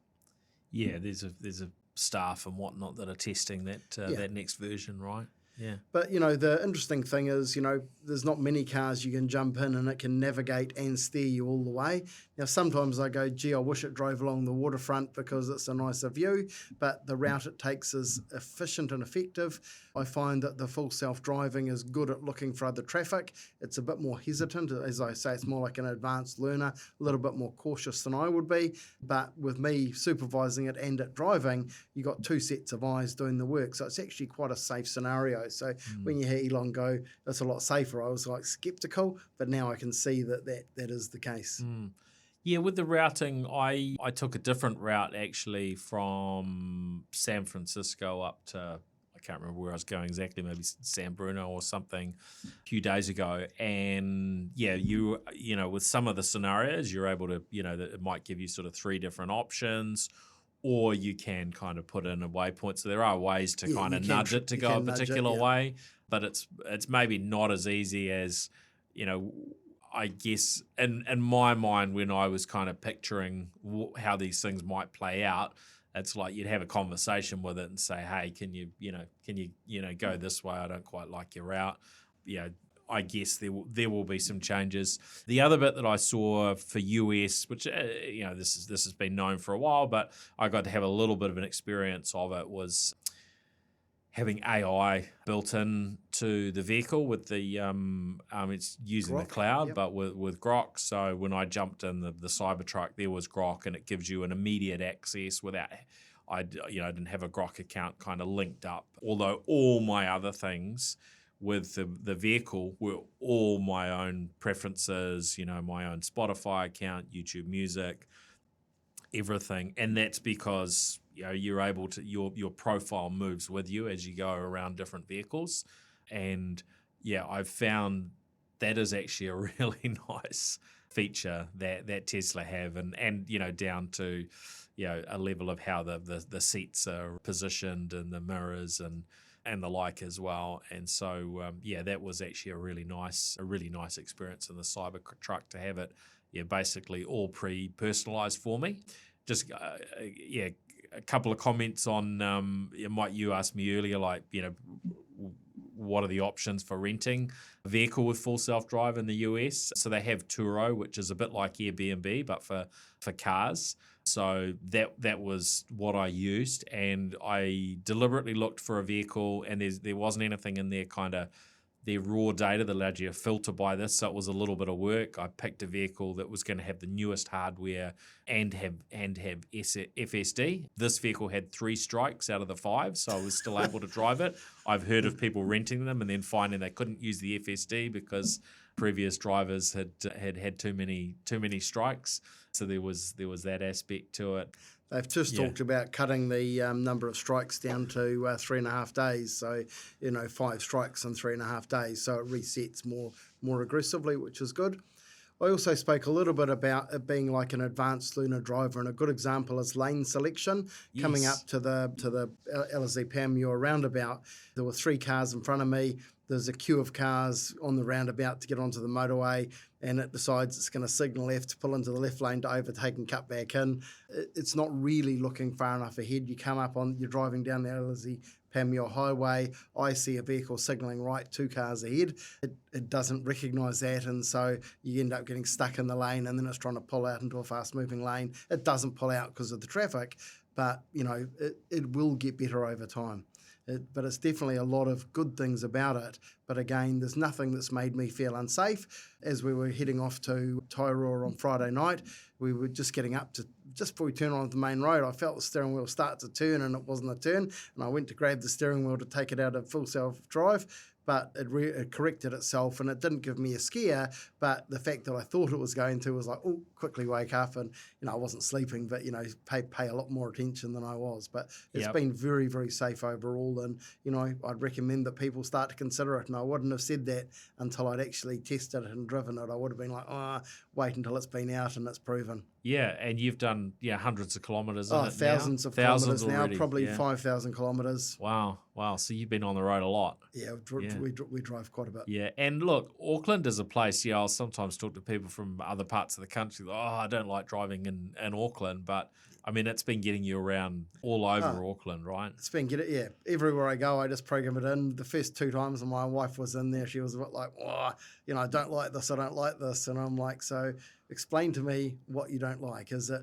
Yeah, there's a staff and whatnot that are testing that next version, right? Yeah. But, the interesting thing is, there's not many cars you can jump in and it can navigate and steer you all the way. Now, sometimes I go, gee, I wish it drove along the waterfront because it's a nicer view, but the route it takes is efficient and effective. I find that the full self-driving is good at looking for other traffic. It's a bit more hesitant. As I say, it's more like an advanced learner, a little bit more cautious than I would be. But with me supervising it and it driving, you got two sets of eyes doing the work. So it's actually quite a safe scenario. So when you hear Elon go, it's a lot safer, I was like skeptical, but now I can see that is the case. Yeah, with the routing, I took a different route actually from San Francisco up to, I can't remember where I was going exactly, maybe San Bruno or something a few days ago. And yeah, you with some of the scenarios, you're able to, that it might give you sort of 3 different options, or you can kind of put in a waypoint. So there are ways to kind of nudge it to go a particular way, but it's maybe not as easy as, I guess in my mind when I was kind of picturing how these things might play out, it's like you'd have a conversation with it and say, hey, can you go this way? I don't quite like your route. I guess there will be some changes. The other bit that I saw for US, which this has been known for a while, but I got to have a little bit of an experience of it, was having AI built in to the vehicle with the it's using Grok, the cloud, but with Grok. So when I jumped in the Cybertruck, there was Grok, and it gives you an immediate access without. I didn't have a Grok account kind of linked up, although all my other things with the vehicle were all my own preferences, my own Spotify account, YouTube Music, everything. And that's because you're able to, your profile moves with you as you go around different vehicles. And yeah, I've found that is actually a really nice feature that Tesla have, and down to a level of how the seats are positioned and the mirrors and the like as well. And so that was actually a really nice experience in the Cybertruck to have it basically all pre-personalized for me. Just a couple of comments on what you asked me earlier, like what are the options for renting a vehicle with full self-drive in the US. So they have Turo, which is a bit like Airbnb but for cars. So that was what I used, and I deliberately looked for a vehicle, and there wasn't anything in there kind of their raw data that allowed you to filter by this, so it was a little bit of work. I picked a vehicle that was going to have the newest hardware and have FSD. This vehicle had 3 strikes out of the 5, so I was still able to drive it. I've heard of people renting them and then finding they couldn't use the FSD because previous drivers had too many strikes. So there was that aspect to it. They've just talked about cutting the number of strikes down to 3.5 days. So, 5 strikes in 3.5 days. So it resets more aggressively, which is good. I also spoke a little bit about it being like an advanced learner driver, and a good example is lane selection. Yes. Coming up to the LSD Panmure roundabout, there were 3 cars in front of me. There's a queue of cars on the roundabout to get onto the motorway, and it decides it's going to signal left, pull into the left lane to overtake and cut back in. It's not really looking far enough ahead. You come up you're driving down the LSD Panmure Highway. I see a vehicle signalling right 2 cars ahead. It doesn't recognise that, and so you end up getting stuck in the lane, and then it's trying to pull out into a fast-moving lane. It doesn't pull out because of the traffic, but it will get better over time. But it's definitely a lot of good things about it. But again, there's nothing that's made me feel unsafe. As we were heading off to Tairoa on Friday night, we were just getting up to, just before we turned onto the main road, I felt the steering wheel start to turn, and it wasn't a turn. And I went to grab the steering wheel to take it out of full self-drive, but it corrected itself and it didn't give me a scare. But the fact that I thought it was going to was like, oh, quickly wake up. And, I wasn't sleeping, but, pay a lot more attention than I was. But it's been very, very safe overall. And, I'd recommend that people start to consider it. And I wouldn't have said that until I'd actually tested it and driven it. I would have been like, wait until it's been out and it's proven. Yeah, and you've done hundreds of kilometres in it thousands now? of kilometres now, already. probably 5,000 kilometres. Wow. So you've been on the road a lot. Yeah, we drive quite a bit. Yeah, and look, Auckland is a place, I'll sometimes talk to people from other parts of the country, I don't like driving in Auckland, but I mean, it's been getting you around all over Auckland, right? It's been everywhere I go, I just program it in. The first 2 times when my wife was in there, she was a bit like, I don't like this, and I'm like, so explain to me what you don't like. Is it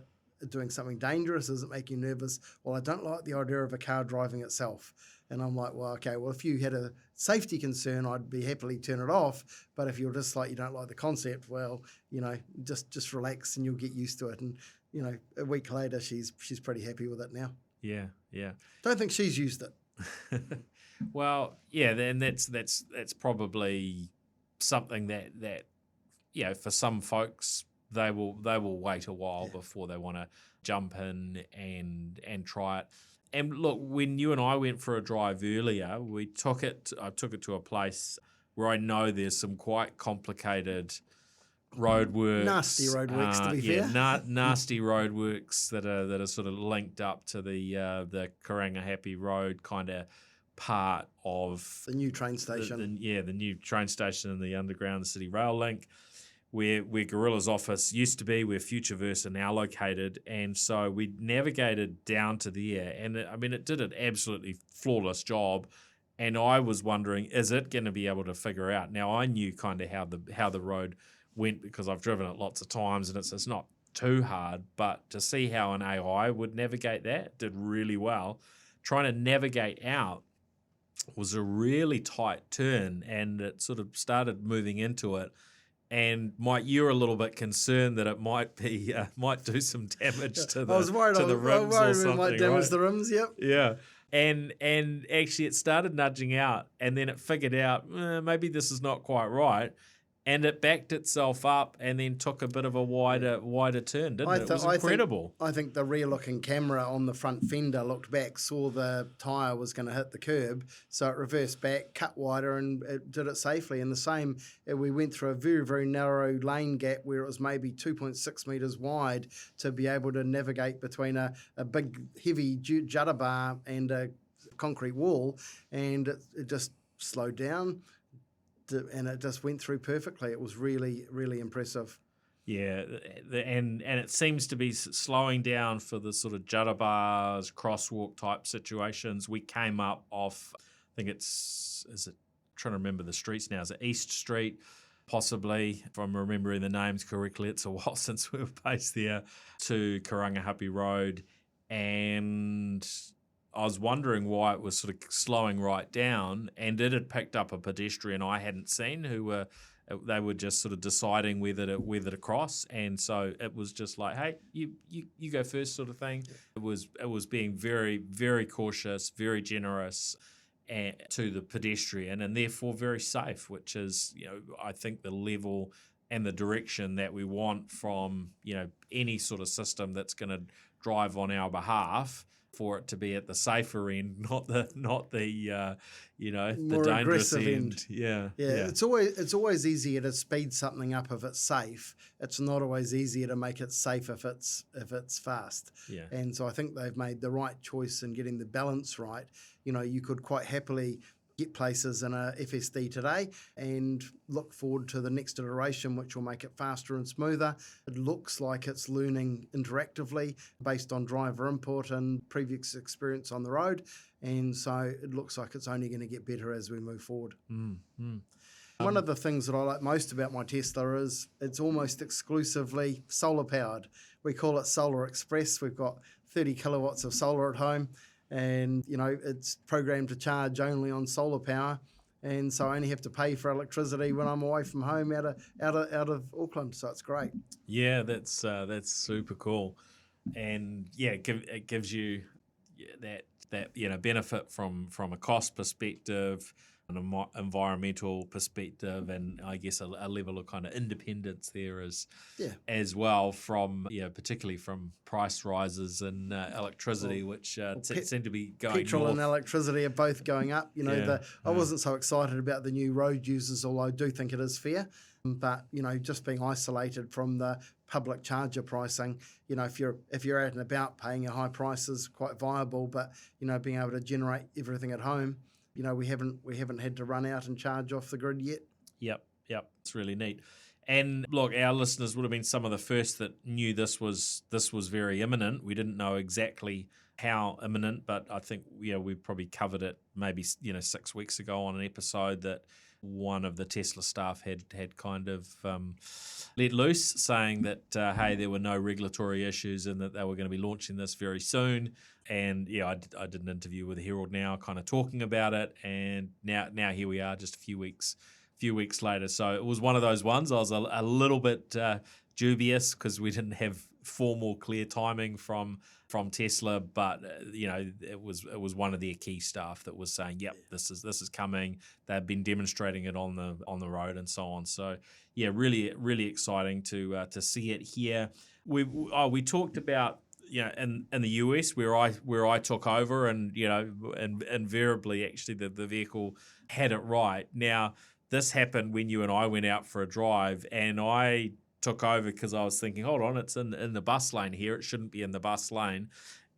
doing something dangerous? Is it making you nervous? Well, I don't like the idea of a car driving itself. And I'm like, if you had a safety concern, I'd be happily turn it off. But if you're just like, you don't like the concept, well, just relax and you'll get used to it. And, a week later, she's pretty happy with it now. Yeah. Don't think she's used it. Well, yeah, and that's probably something that for some folks, they will wait a while before they want to jump in and try it. And look, when you and I went for a drive earlier, I took it to a place where I know there's some quite complicated roadworks. Nasty roadworks, to be fair. Nasty roadworks that are sort of linked up to the Karangahape Road kind of part of the new train station. The new train station and the underground city rail link. Where Gorilla's office used to be, where Futureverse are now located. And so we navigated down to there. And it did an absolutely flawless job. And I was wondering, is it going to be able to figure out? Now, I knew kind of how the road went because I've driven it lots of times and it's not too hard. But to see how an AI would navigate that, did really well. Trying to navigate out was a really tight turn and it sort of started moving into it. And Mike, you're a little bit concerned that it might do some damage to the rims or something. It might damage the rims. Yep. Yeah. And actually, it started nudging out, and then it figured out maybe this is not quite right, and it backed itself up, and then took a bit of a wider turn, didn't it? It was incredible. I think the rear-looking camera on the front fender looked back, saw the tyre was going to hit the curb, so it reversed back, cut wider, and it did it safely. And the same, we went through a very, very narrow lane gap where it was maybe 2.6 metres wide to be able to navigate between a big, heavy judder bar and a concrete wall, and it just slowed down. And it just went through perfectly. It was really, really impressive. Yeah, and it seems to be slowing down for the sort of judder bars, crosswalk type situations. We came up off, I think trying to remember the streets now. Is it East Street? Possibly, if I'm remembering the names correctly. It's a while since we were based there, to Karangahape Road. And I was wondering why it was sort of slowing right down, and it had picked up a pedestrian I hadn't seen they were just sort of deciding whether to cross, and so it was just like, hey, you go first sort of thing. It was being very, very cautious, very generous to the pedestrian, and therefore very safe, which is, I think the level and the direction that we want from, any sort of system that's going to drive on our behalf, for it to be at the safer end, not the the dangerous end. Yeah. It's always easier to speed something up if it's safe. It's not always easier to make it safe if it's fast. Yeah. And so I think they've made the right choice in getting the balance right. You could quite happily get places in a FSD today and look forward to the next iteration, which will make it faster and smoother. It looks like it's learning interactively based on driver input and previous experience on the road. And so it looks like it's only going to get better as we move forward. One of the things that I like most about my Tesla is it's almost exclusively solar powered. We call it Solar Express. We've got 30 kilowatts of solar at home. And, it's programmed to charge only on solar power. And so I only have to pay for electricity when I'm away from home out of Auckland. So it's great. Yeah, that's super cool. And yeah, it gives you that benefit from a cost perspective, environmental perspective, and I guess a level of kind of independence there Yeah. as well from particularly from price rises in electricity, which seem to be going Petrol north. and electricity are both going up. I wasn't so excited about the new road users, although I do think it is fair. But just being isolated from the public charger pricing, if you're out and about, paying a high price is quite viable. But being able to generate everything at home, we haven't had to run out and charge off the grid yet. Yep, it's really neat. And look, our listeners would have been some of the first that knew this was very imminent. We didn't know exactly how imminent, but I think we probably covered it maybe 6 weeks ago on an episode that one of the Tesla staff had kind of let loose, saying that hey, there were no regulatory issues and that they were going to be launching this very soon. And I did an interview with Herald Now, kind of talking about it, and now here we are, just a few weeks later. So it was one of those ones. I was a little bit dubious because we didn't have formal, clear timing from Tesla, but it was one of their key staff that was saying, "Yep, this is coming." They've been demonstrating it on the road and so on. So really really exciting to see it here. We talked about in the US where I took over, and and invariably actually the vehicle had it right. Now this happened when you and I went out for a drive, and I took over because I was thinking, hold on, it's in the bus lane here. It shouldn't be in the bus lane.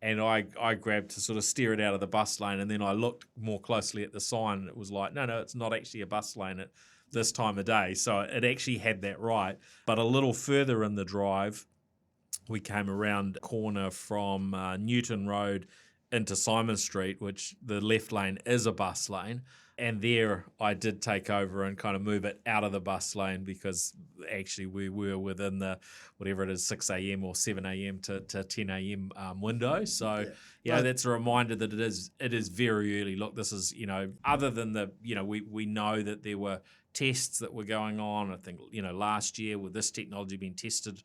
And I grabbed to sort of steer it out of the bus lane, and then I looked more closely at the sign, and it was like, no, it's not actually a bus lane at this time of day. So it actually had that right. But a little further in the drive, we came around the corner from Newton Road into Simon Street, which the left lane is a bus lane. And there I did take over and kind of move it out of the bus lane because actually we were within the, whatever it is, 6 a.m. or 7 a.m. to 10 a.m. Window. So, that's a reminder that it is very early. Look, this is, other than we know that there were tests that were going on. I think, last year with this technology being tested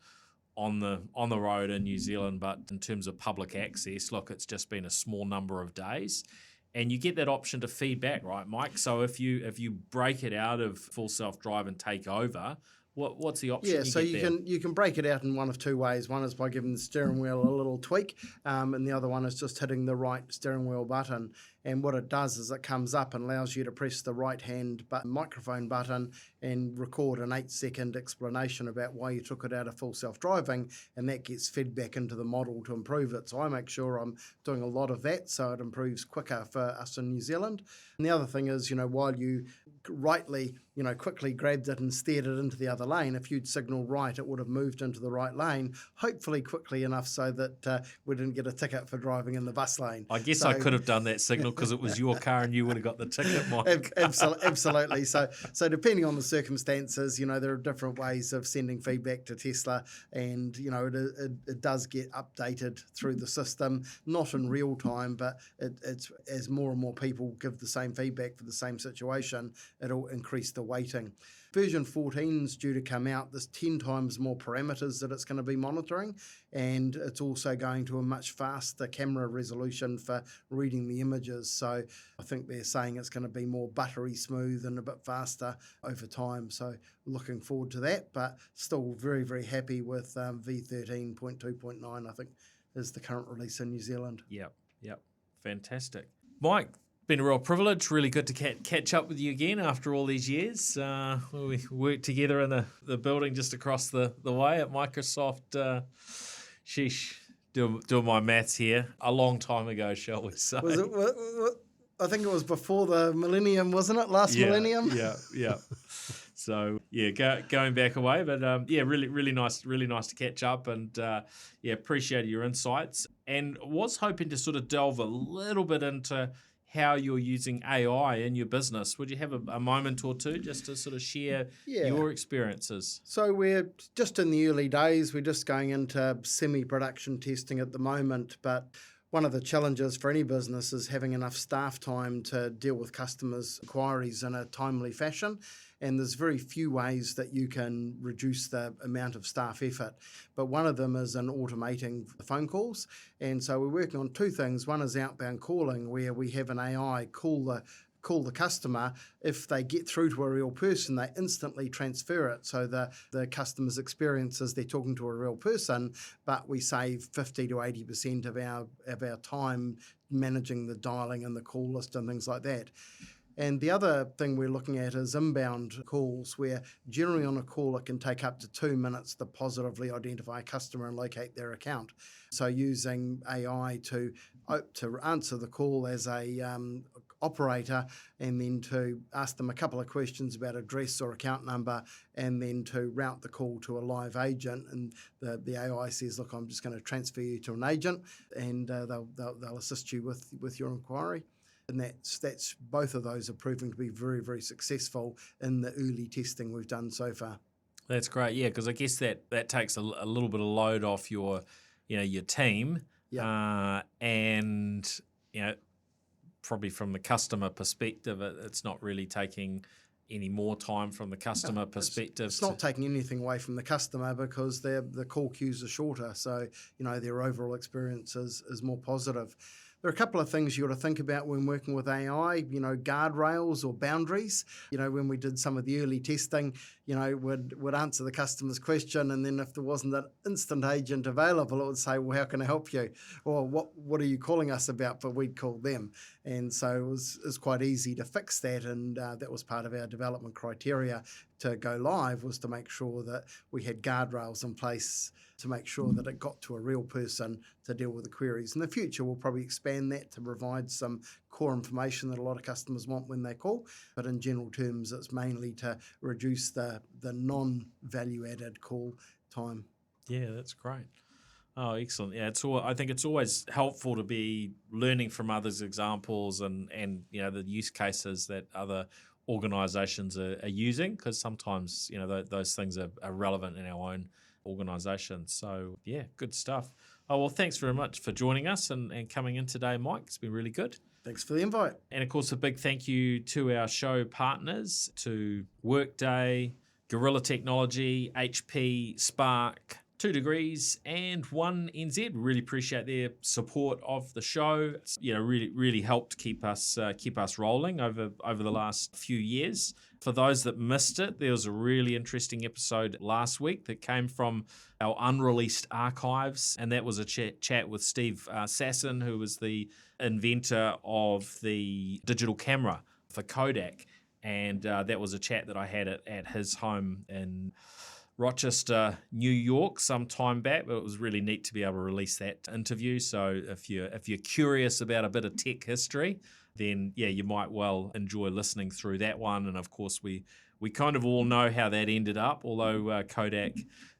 on the road in New Zealand, but in terms of public access, look, it's just been a small number of days. And you get that option to feedback, right, Mike? So if you break it out of full self-drive and take over, what's the option? You can break it out in one of two ways. One is by giving the steering wheel a little tweak, and the other one is just hitting the right steering wheel button. And what it does is it comes up and allows you to press the right-hand microphone button and record an 8-second explanation about why you took it out of full self-driving, and that gets fed back into the model to improve it. So I make sure I'm doing a lot of that so it improves quicker for us in New Zealand. And the other thing is, while you rightly, quickly grabbed it and steered it into the other lane, if you'd signal right, it would have moved into the right lane, hopefully quickly enough so that we didn't get a ticket for driving in the bus lane. I guess I could have done that signal because it was your car and you would have got the ticket, Mike. Absolutely. So depending on the circumstances, there are different ways of sending feedback to Tesla, and it does get updated through the system, not in real time, but it's as more and more people give the same feedback for the same situation, it'll increase the weighting. Version 14 is due to come out. There's 10 times more parameters that it's going to be monitoring, and it's also going to a much faster camera resolution for reading the images. So I think they're saying it's going to be more buttery smooth and a bit faster over time. So looking forward to that, but still very, very happy with V13.2.9, I think, is the current release in New Zealand. Yep. Fantastic. Mike, been a real privilege. Really good to catch up with you again after all these years. We worked together in the building just across the way at Microsoft. Doing my maths here. A long time ago, shall we say. Was it, I think it was before the millennium, wasn't it? Millennium? Yeah. So going back away, but really nice to catch up, and appreciate your insights, and was hoping to sort of delve a little bit into how you're using AI in your business. Would you have a moment or two just to sort of share your experiences? So we're just in the early days. We're just going into semi-production testing at the moment, but one of the challenges for any business is having enough staff time to deal with customers' inquiries in a timely fashion. And there's very few ways that you can reduce the amount of staff effort. But one of them is in automating the phone calls. And so we're working on two things. One is outbound calling, where we have an AI call call the customer, if they get through to a real person, they instantly transfer it. So the customer's experience is they're talking to a real person, but we save 50 to 80% of our time managing the dialing and the call list and things like that. And the other thing we're looking at is inbound calls, where generally on a call it can take up to 2 minutes to positively identify a customer and locate their account. So using AI to answer the call as a operator, and then to ask them a couple of questions about address or account number, and then to route the call to a live agent. And the AI says, look, I'm just going to transfer you to an agent, and they'll assist you with your inquiry. And that's both of those are proving to be very, very successful in the early testing we've done so far. That's great, yeah, because I guess that takes a little bit of load off your team, and probably from the customer perspective, it's not really taking any more time from the customer perspective. It's not taking anything away from the customer, because the call queues are shorter, so their overall experience is more positive. There are a couple of things you got to think about when working with AI, guardrails or boundaries. When we did some of the early testing, would answer the customer's question, and then if there wasn't an instant agent available, it would say, well, how can I help you? Or what are you calling us about? But we'd call them. And so it was quite easy to fix that, and that was part of our development criteria to go live, was to make sure that we had guardrails in place to make sure that it got to a real person to deal with the queries. In the future, we'll probably expand that to provide some core information that a lot of customers want when they call. But in general terms, it's mainly to reduce the non-value-added call time. Yeah, that's great. Oh, excellent. Yeah, I think it's always helpful to be learning from others' examples and the use cases that other organisations are using, because sometimes those things are relevant in our own organisation. So yeah, good stuff. Oh, well, thanks very much for joining us and coming in today, Mike. It's been really good. Thanks for the invite. And of course, a big thank you to our show partners, to Workday, Gorilla Technology, HP, Spark, 2 Degrees, and 1NZ. Really appreciate their support of the show. It's, really helped keep us rolling over the last few years. For those that missed it, there was a really interesting episode last week that came from our unreleased archives, and that was a chat with Steve Sasson, who was the inventor of the digital camera for Kodak, and that was a chat that I had at his home in Rochester, New York, some time back, but it was really neat to be able to release that interview. So if you're curious about a bit of tech history, then yeah, you might well enjoy listening through that one. And of course, we kind of all know how that ended up. Although Kodak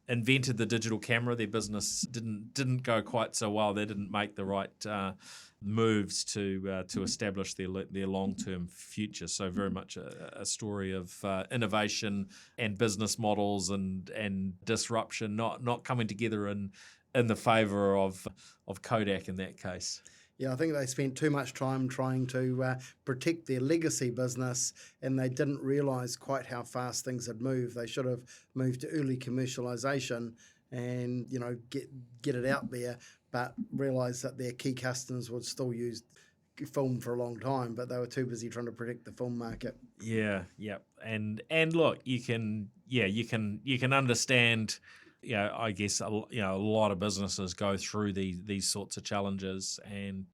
invented the digital camera, their business didn't go quite so well. They didn't make the right moves to establish their long-term future. So very much a story of innovation and business models and disruption not coming together in the favour of Kodak in that case. Yeah, I think they spent too much time trying to protect their legacy business, and they didn't realise quite how fast things had moved. They should have moved to early commercialisation and get it out there, but realised that their key customers would still use film for a long time, but they were too busy trying to predict the film market. Yeah, and look, you can understand. I guess a lot of businesses go through these sorts of challenges, and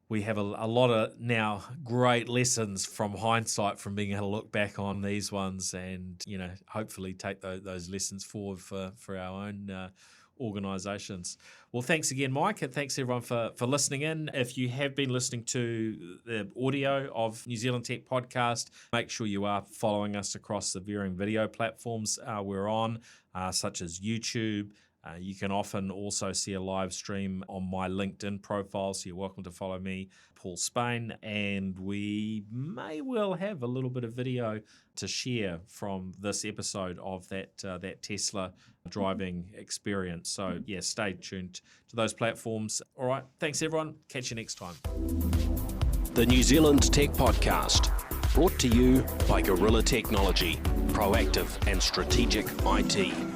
we have a lot of now great lessons from hindsight from being able to look back on these ones, and hopefully take those lessons forward for our own organisations. Well, thanks again, Mike, and thanks everyone for listening in. If you have been listening to the audio of New Zealand Tech Podcast, make sure you are following us across the varying video platforms we're on, such as YouTube. You can often also see a live stream on my LinkedIn profile, so you're welcome to follow me, Paul Spain, and we may well have a little bit of video to share from this episode of that Tesla driving experience. So yeah, stay tuned to those platforms. All right, thanks everyone. Catch you next time. The New Zealand Tech Podcast, brought to you by Gorilla Technology, proactive and strategic IT.